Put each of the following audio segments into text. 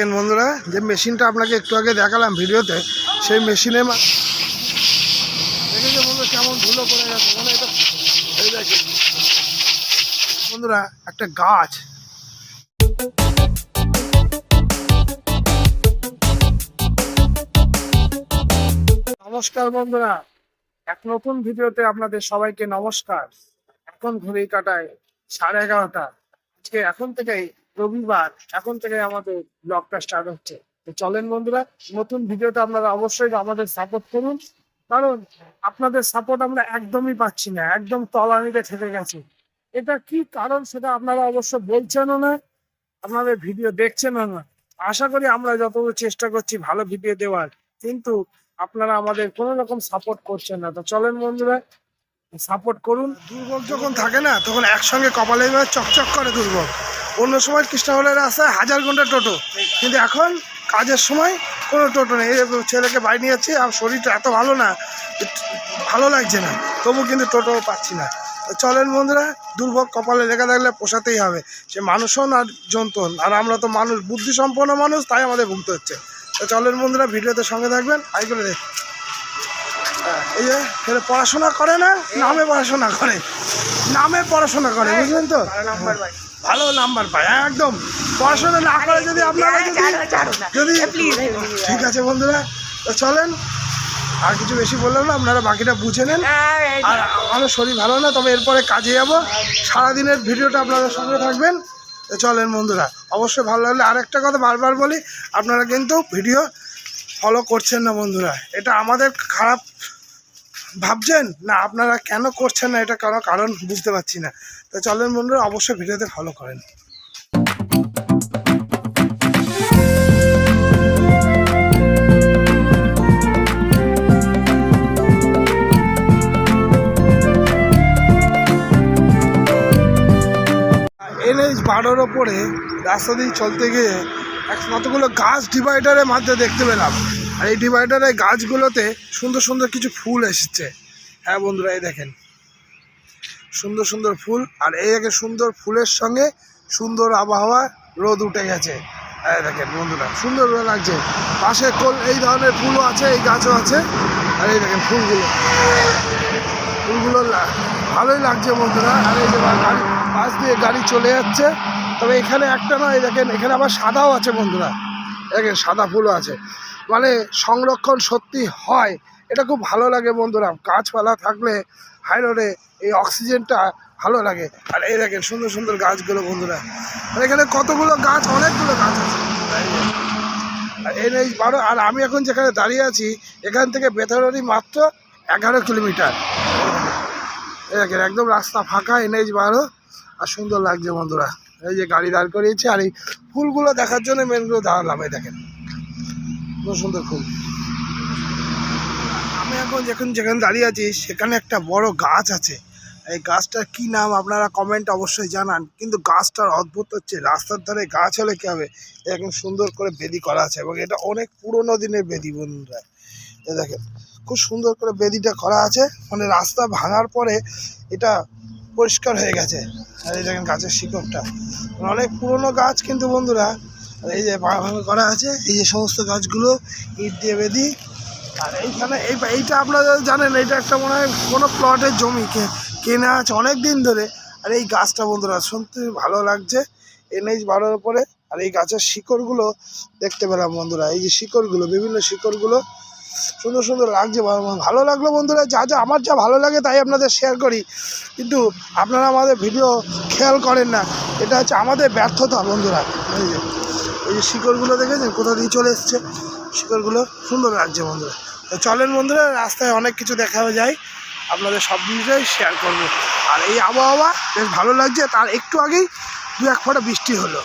দেখেন বন্ধুরা, যে মেশিনটা আপনাকে একটু আগে দেখালাম ভিডিওতে, সেই মেশিনে দেখেছে বন্ধুরা কেমন ধুলো পড়ে গেছে। মানে এটা এই দেখেন বন্ধুরা একটা গাছ। নমস্কার বন্ধুরা, এক নতুন ভিডিওতে আপনাদের সবাইকে নমস্কার। এখন ঘড়ি কাটায় 11:30। আজকে এখন থেকেই রবিবার, এখন থেকে আমাদের ব্লগটা স্টার্ট হচ্ছে। তো চলেন বন্ধুরা, নতুন ভিডিওতে আপনারা অবশ্যই আমাদের সাপোর্ট করুন, কারণ আপনাদের সাপোর্ট আমরা একদমই পাচ্ছি না, একদম তলানিতে থেকে গেছে। এটা কি কারণ সেটা আপনারা অবশ্য বলছেনও না, আপনাদের ভিডিও দেখছেনও না। আশা করি আমরা যতদূর চেষ্টা করছি ভালো ভিডিও দেওয়ার, কিন্তু আপনারা আমাদের কোনো রকম সাপোর্ট করছেন না। তো চলেন বন্ধুরা, সাপোর্ট করুন। দুর্ভোগ যখন থাকে না, তখন একসঙ্গে কপালে চকচক করে দুর্ভোগ। অন্য সময় কৃষ্ণনগরের রাস্তায় 1000 ঘন্টা টোটো, কিন্তু এখন কাজের সময় কোনো টোটো নেই। ছেলেকে বাড়ি নিয়ে যাচ্ছি, আর শরীরটা এত ভালো না, ভালো লাগছে না, তবু কিন্তু টোটো পাচ্ছি না। চলেন বন্ধুরা, দুর্ভোগ কপালে লেখা থাকলে পোষাতেই হবে, সে মানুষ হন আর জন্তু হন। আর আমরা তো মানুষ, বুদ্ধিসম্পন্ন মানুষ, তাই আমাদের ভুগতে হচ্ছে। তো চলেন বন্ধুরা, ভিডিওতে সঙ্গে থাকবেন। আই করে দেখ, এই যে ছেলে পড়াশোনা করে না, নামে পড়াশোনা করে, নামে পড়াশোনা করে, বুঝলেন তো, ভালো নাম্বার পায় একদম। পড়াশোনা না করে যদি আপনারা যদি ঠিক আছে বন্ধুরা, তো চলেন, আর কিছু বেশি বললাম না, আপনারা বাকিটা বুঝে নেন। আর আমার শরীর ভালো না, তবে এরপরে কাজে যাবো, সারাদিনের ভিডিওটা আপনাদের সঙ্গে থাকবেন। তো চলেন বন্ধুরা, অবশ্যই ভালো লাগলে আরেকটা কথা বারবার বলি, আপনারা কিন্তু ভিডিও ফলো করছেন না বন্ধুরা, এটা আমাদের খারাপ ভাবছেন না, আপনারা কেন করছেন না এটা কোনো কারণ বুঝতে পারছি না। তো চলেন বন্ধুরা, অবশ্যই ভিডিওতে ফলো করেন। NH-12 ওপরে রাস্তা দিয়ে চলতে গিয়ে কতগুলো গাছ ডিভাইডারের মাঝে দেখতে পেলাম। আর এই ডিভাইডারের গাছগুলোতে সুন্দর সুন্দর কিছু ফুল এসেছে। হ্যাঁ বন্ধুরা, এই দেখেন সুন্দর সুন্দর ফুল, আর এই সুন্দর ফুলের সঙ্গে সুন্দর আবহাওয়া, রোদ উঠে গেছে। এই দেখেন বন্ধুরা, সুন্দর লাগছে। পাশে এই ধরনের ফুলও আছে, এই গাছও আছে। আর এই দেখেন ফুলগুলো ভালোই লাগছে বন্ধুরা। আর এই যে গাড়ি, পাশ দিয়ে গাড়ি চলে যাচ্ছে। তবে এখানে একটা নয়, দেখেন এখানে আবার সাদাও আছে বন্ধুরা, দেখেন সাদা ফুলও আছে। মানে সংরক্ষণ সত্যি হয়, এটা খুব ভালো লাগে বন্ধুরা। গাছপালা থাকলে হাই রোডে এই অক্সিজেনটা ভালো লাগে। আর এই দেখেন সুন্দর সুন্দর গাছগুলো বন্ধুরা, আর এখানে কতগুলো গাছ, অনেকগুলো গাছ আছে। আর NH-12, আর আমি এখন যেখানে দাঁড়িয়ে আছি, এখান থেকে বেতারি মাত্র 11 কিলোমিটার। এই দেখেন একদম রাস্তা ফাঁকা, NH-12, আর সুন্দর লাগছে বন্ধুরা। এই যে গাড়ি দাঁড় করিয়েছে, আর এই ফুলগুলো দেখার জন্য মেনগুলো দাঁড়ালাম। এই দেখেন খুব সুন্দর ফুল। আমি এখন যেখানে দাঁড়িয়ে আছি, সেখানে একটা বড় গাছ আছে। এই গাছটার কি নাম আপনারা কমেন্ট অবশ্যই জানান। কিন্তু গাছটার অদ্ভুত হচ্ছে, রাস্তার ধারে গাছ হলে কী হবে, এরকম সুন্দর করে বেদি করা আছে, এবং এটা অনেক পুরোনো দিনের বেদি বন্ধুরা। এই দেখেন খুব সুন্দর করে বেদিটা করা আছে, মানে রাস্তা ভাঙার পরে এটা পরিষ্কার হয়ে গেছে। আর এই দেখেন গাছের শিকড়টা, অনেক পুরনো গাছ কিন্তু বন্ধুরা। আর এই যে ভাঙা করা আছে, এই যে সমস্ত গাছগুলো ইট দিয়ে বেদি। আর এইখানে এইটা আপনারা জানেন, এইটা একটা মনে হয় কোনো প্লটের জমি কেনা আছে অনেক দিন ধরে। আর এই গাছটা বন্ধুরা শুনতে ভালো লাগছে, NH-12 উপরে। আর এই গাছের শিকড়গুলো দেখতে পেলাম বন্ধুরা, এই যে শিকড়গুলো, বিভিন্ন শিকড়গুলো সুন্দর সুন্দর লাগছে, ভালো লাগলো বন্ধুরা। আমার যা ভালো লাগে তাই আপনাদের শেয়ার করি, কিন্তু আপনারা আমাদের ভিডিও খেয়াল করেন না, এটা হচ্ছে আমাদের ব্যর্থতা বন্ধুরা। এই যে শিকড়গুলো দেখেছেন কোথা দিয়ে চলে এসছে, শিকড়গুলো সুন্দর লাগছে বন্ধুরা। তো চলেন বন্ধুরা, রাস্তায় অনেক কিছু দেখা যায়, আপনাদের সব বিষয়ে শেয়ার করবো। আর এই আবহাওয়া বেশ ভালো লাগছে। তার একটু আগেই 2-1 ফোঁটা বৃষ্টি হলো।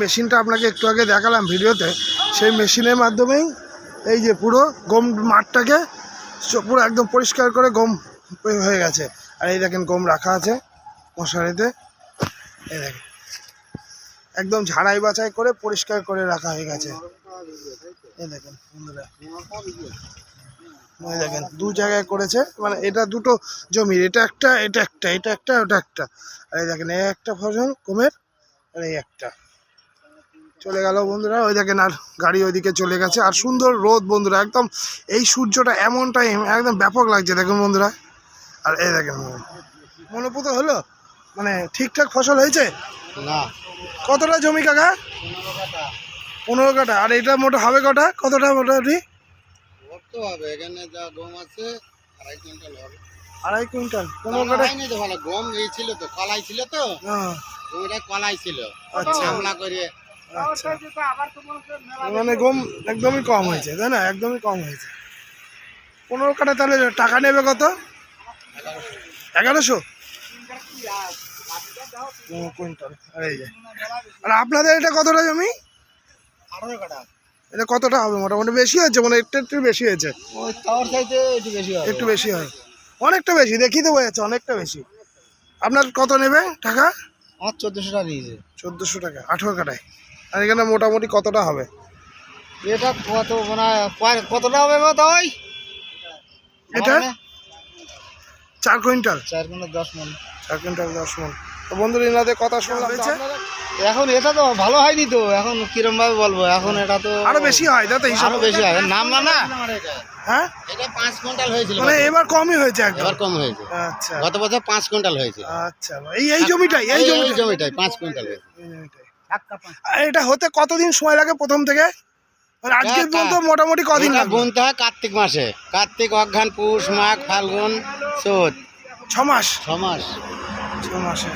মেশিনটা আপনাকে একটু আগে দেখালাম ভিডিওতে, সেই মেশিনের মাধ্যমেই এই যে পুরো গম মাঠটাকে পুরো একদম পরিষ্কার করে গম হয়ে গেছে। আর এই দেখেন গম রাখা আছে মশারিতে, এই দেখেন একদম ঝাড়াই বাছাই করে পরিষ্কার করে রাখা হয়ে গেছে। এই দেখেন বন্ধুরা, এই দেখেন দু জায়গায় করেছে, মানে এটা দুটো জমির, এটা একটা এটা একটা, এটা একটা ওটা একটা। আর এই দেখেন এই একটা ফসল গমের, আর এই একটা চলে গেল বন্ধুরা। ওই দেখেন আর গাড়ি ওইদিকে চলে গেছে। আর সুন্দর রোদ বন্ধুরা, একদম এই সূর্যটা এমন টাইম একদম ব্যাপক লাগছে দেখুন বন্ধুরা। আর এই দেখেন মনোপুত হলো, মানে ঠিকঠাক ফসল হয়েছে না। কতটা জমি কাকা? 15 কাঠা। আর এটা মোটা হবে কটা, কতটা মোটামুটি? হবে এখানে যা গম আছে 2.5 কুইন্টাল হবে। 2.5 কুইন্টাল 15 কাঠা? তো ভালো গম এই ছিল তো, কলাই ছিল তো, জমিটা কলাই ছিল। আচ্ছা হামলা করে। আচ্ছা, মানে গম একদমই কম হয়েছে তাই না? একদমই কম হয়েছে। 15 কাঠা তাহলে টাকা নেবে কত? 1100 কুইন্টাল। আর এই যে, আর আপনাদের এটা কতটা জমি? 18 কাঠা। এটা কতটা হবে মোটামুটি? বেশি হয়েছে মানে একটু একটু বেশি হয়েছে? ওই তার চাইতে একটু বেশি হবে। একটু বেশি হয়, অনেকটা বেশি, দেখি তো বোঝা যাচ্ছে অনেকটা বেশি। আপনার কত নেবে টাকা? আমার 1400 টাকা নিয়েছে। 1400 টাকা 18 কাঠায়। আর এখানে মোটামুটি কতটা হবে? এটা কত মানে কতটা হবে গো তাই? এটা 4 কুইন্টাল। 4 কুইন্টাল 10 মণ। 4 কুইন্টাল 10 মণ। তো বন্ধুরা এনাদের কথা শুনলাম, এখন এটা তো ভালো হয়নি তো, এখন কিরম ভাবে বলবো, এখন এটা তো আরো বেশি হয় তাই তো? আরো বেশি হয়, নাম না। হ্যাঁ এটা 5 কুইন্টাল হয়েছিল, মানে এবার কমই হয়েছে একদম। এবার কম হয়েছে। আচ্ছা গত বছর 5 কুইন্টাল হয়েছে। আচ্ছা, এই জমিটাই, এই জমিটাই 5 কুইন্টাল হয়েছে। আর এটা হতে কতদিন সময় লাগে প্রথম থেকে? মানে আজকে পর্যন্ত মোটামুটি কদিন এটা লাগবে? বুনতে হয় কার্তিক মাসে, কার্তিক, অঘ্রান, পৌষ, মাঘ, ফাল্গুন, চৈত। 6 মাস। 6 মাস। 6 মাসে,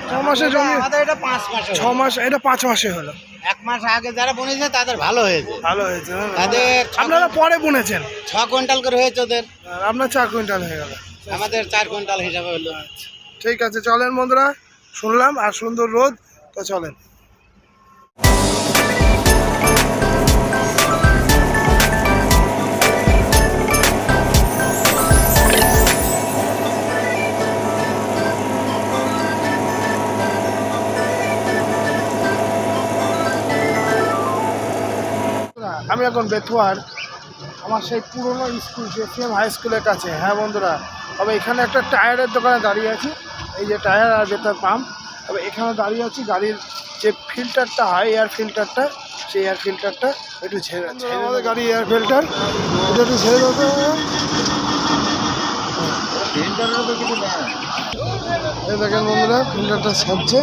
6 মাসে জমি। আমাদের এটা 5 মাসে। 6 মাস, এটা 5 মাসে হলো। 1 মাস আগে যারা বুনেছে তাদের ভালো হয়েছে। ভালো হয়েছে। তাদের আপনারা পরে বুনেছেন? 6 কুইন্টাল করে হয়েছে ওদের, আর আপনার 4 কুইন্টাল হয়ে গেল। আমাদের 4 কুইন্টাল হিসাবে হলো। ঠিক আছে, চলেন বন্ধুরা, শুনলাম আর সুন্দর রোদ, তো চলেন। আমি এখন বেথুয়ার আমার সেই পুরনো স্কুল জেসিএম হাই স্কুলের কাছে। হ্যাঁ বন্ধুরা, তবে এখানে একটা টায়ারের দোকানে দাঁড়িয়ে আছি। এই যে টায়ার আর বেতার পাম্প, তবে এখানে দাঁড়িয়ে আছি। গাড়ির যে ফিল্টারটা হয়, এয়ার ফিল্টারটা, সেই এয়ার ফিল্টারটা একটু ঝেড়ে আমাদের গাড়ি এয়ার ফিল্টার, এটা একটু ঝেড়ে দেবো। এই দেখেন বন্ধুরা, ফিল্টারটা ছাড়ছে।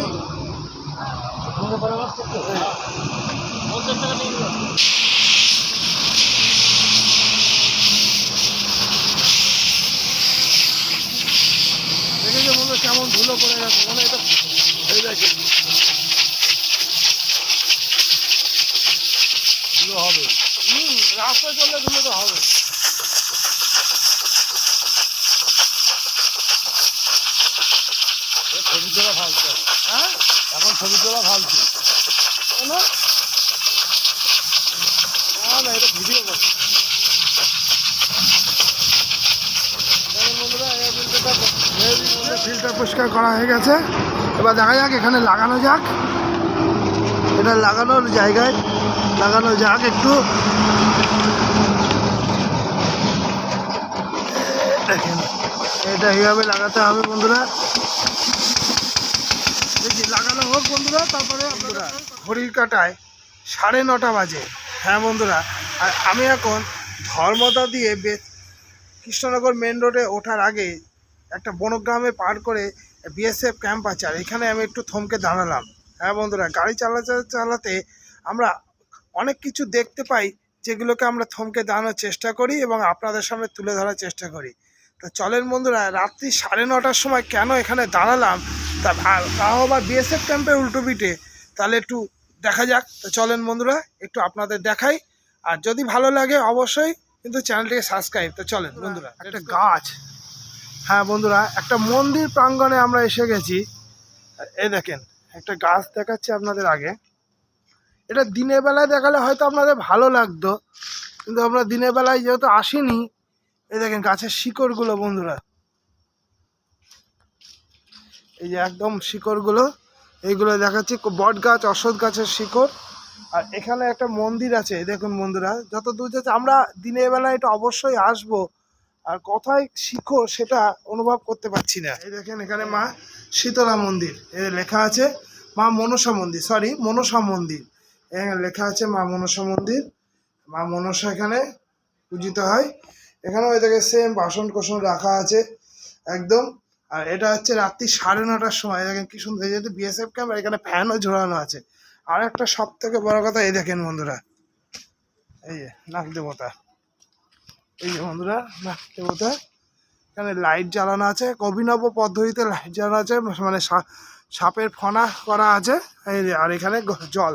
দেখেছে বন্ধুরা কেমন ধুলো পড়ে গেছে, মানে এটা এই দেখেন ধুলো হবে। রাস্তায় চললে ধুলো তো হবে। ছবি তোলা ফালছে। হ্যাঁ, এখন ছবি তোলা ফালছে না, না এটা ভিডিও করছে। ফিল্টার পরিষ্কার করা হয়ে গেছে, এবার দেখা যাক এখানে লাগানো যাক। এটা লাগানোর জায়গায় লাগানো যাক একটু। দেখেন এটা এইভাবে লাগাতে হবে বন্ধুরা। দেখি লাগানো হোক বন্ধুরা, তারপরে আপনারা। ঘড়ির কাঁটায় 9:30 বাজে। হ্যাঁ বন্ধুরা, আর আমি এখন ধর্মদা দিয়ে কৃষ্ণনগর মেন রোডে ওঠার আগে একটা বনগ্রামে পার করে বিএসএফ ক্যাম্প আছে, আর এখানে আমি একটু থমকে দাঁড়ালাম। হ্যাঁ বন্ধুরা, গাড়ি চালাতে আমরা অনেক কিছু দেখতে পাই, যেগুলোকে আমরা থমকে দাঁড়ানোর চেষ্টা করি এবং আপনাদের সামনে তুলে ধরার চেষ্টা করি। তো চলেন বন্ধুরা, রাত্রি 9:30টার সময় কেন এখানে দাঁড়ালাম, তাও আবার বিএসএফ ক্যাম্পের উল্টো পিঠে, তাহলে একটু দেখা যাক। তো চলেন বন্ধুরা, একটু আপনাদের দেখাই, আর যদি ভালো লাগে অবশ্যই কিন্তু চ্যানেলটিকে সাবস্ক্রাইব। তো চলেন বন্ধুরা, একটা গাছ। হ্যাঁ বন্ধুরা, একটা মন্দির প্রাঙ্গণে আমরা এসে গেছি। এই দেখেন একটা গাছ দেখাচ্ছি আপনাদের আগে। এটা দিনের বেলায় দেখালে হয়তো আপনাদের ভালো লাগতো, কিন্তু আমরা দিনের বেলায় যেহেতু আসিনি। এই দেখেন গাছের শিকড়গুলো বন্ধুরা, এই যে একদম শিকড়গুলো এইগুলো দেখাচ্ছি, বট গাছ অশ্বত্থ গাছের শিকড়। আর এখানে একটা মন্দির আছে, দেখুন বন্ধুরা, যত দূর যাচ্ছে আমরা দিনের বেলা এটা অবশ্যই আসবো, আর কোথায় শিখো সেটা অনুভব করতে পারছি না। এই দেখেন এখানে মা শীতলা মন্দির লেখা আছে, মা মনসা মন্দির, সরি মনসা মন্দির, এখানে লেখা আছে মা মনসা মন্দির। মা মনসা এখানে পূজিত হয়। এখানেও এটাকে সেম বাসন কোসন রাখা আছে একদম। আর এটা হচ্ছে রাত্রি 9:30টার সময়, দেখেন কি সুন্দর, যেহেতু বিএসএফ ক্যাম্প, এখানে ফ্যানও ঝোলানো আছে। আর একটা সব থেকে বড় কথা, এই দেখেন বন্ধুরা, এই যে নাগ দেবতা, এই যে বন্ধুরা নাগ দেবতা, এখানে লাইট জ্বালানো আছে, অভিনব পদ্ধতিতে লাইট জ্বালানো আছে, মানে সাপের ফনা করা আছে। এই যে, আর এখানে জল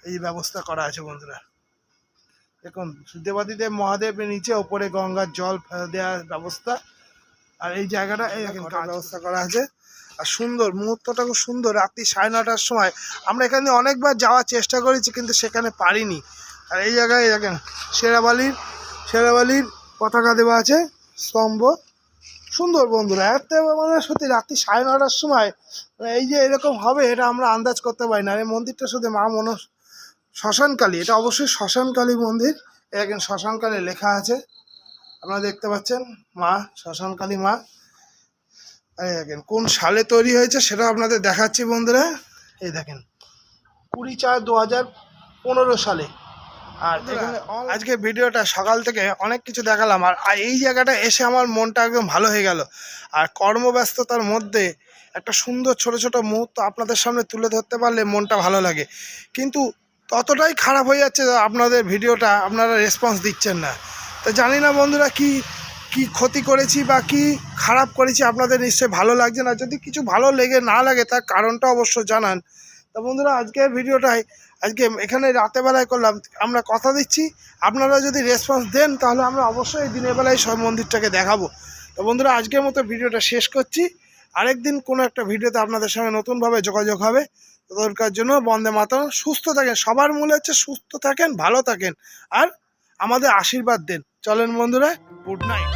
এই ব্যবস্থা করা আছে বন্ধুরা। দেখুন দেবাদিদেব মহাদেবের নিচে ওপরে গঙ্গার জল দেওয়ার ব্যবস্থা। আর এই জায়গাটা এই দেখেন ব্যবস্থা করা আছে। আর সুন্দর মুহূর্তটা খুব সুন্দর, রাত্রি 9:30টার সময় আমরা এখানে অনেকবার যাওয়ার চেষ্টা করেছি, কিন্তু সেখানে পারিনি। আর এই জায়গায় দেখেন শেরাবালির পতাকা দেওয়া আছে, স্তম্ভ, সুন্দর বন্ধুরা। এত মানে সত্যি রাত্রি 9:30টার সময় এই যে এরকম হবে এটা আমরা আন্দাজ করতে পারি না। এই মন্দিরটা শুধু মা শ্মশানকালী, এটা অবশ্যই শ্মশানকালী মন্দির। দেখেন শ্মশানকালী লেখা আছে, আপনারা দেখতে পাচ্ছেন, মা শ্মশানকালী মা। এই দেখেন কোন সালে তৈরি হয়েছে সেটা আপনাদের দেখাচ্ছি বন্ধুরা। এই দেখেন 20/4/2015 সালে। আর এখানে আজকে ভিডিওটা সকাল থেকে অনেক কিছু দেখালাম, আর এই জায়গাটা এসে আমার মনটা একদম ভালো হয়ে গেল। আর কর্মব্যস্ততার মধ্যে একটা সুন্দর ছোট ছোট মুহূর্ত আপনাদের সামনে তুলে ধরতে পারলে মনটা ভালো লাগে। কিন্তু ততটাই খারাপ হয়ে যাচ্ছে আপনাদের ভিডিওটা আপনারা রেসপন্স দিচ্ছেন না। তো জানি না বন্ধুরা কি কি ক্ষতি করেছি বা কি খারাপ করেছি, আপনাদের নিশ্চয়ই ভালো লাগছে না। যদি কিছু ভালো না লাগে তার কারণটা অবশ্য জানান। তো বন্ধুরা আজকের ভিডিওটাই আজকে এখানে রাতের বেলায় করলাম। আমরা কথা দিচ্ছি আপনারা যদি রেসপন্স দেন তাহলে আমরা অবশ্যই দিনের বেলায় সব মন্দিরটাকে দেখাবো। তো বন্ধুরা আজকের মতো ভিডিওটা শেষ করছি। আরেকদিন কোনো একটা ভিডিওতে আপনাদের সঙ্গে নতুনভাবে যোগাযোগ হবে। ততক্ষণের জন্য বন্দে মাতরম। সুস্থ থাকেন, সবার মূল হচ্ছে সুস্থ থাকেন, ভালো থাকেন, আর আমাদের আশীর্বাদ দেন। চলেন বন্ধুরা, গুড নাইট।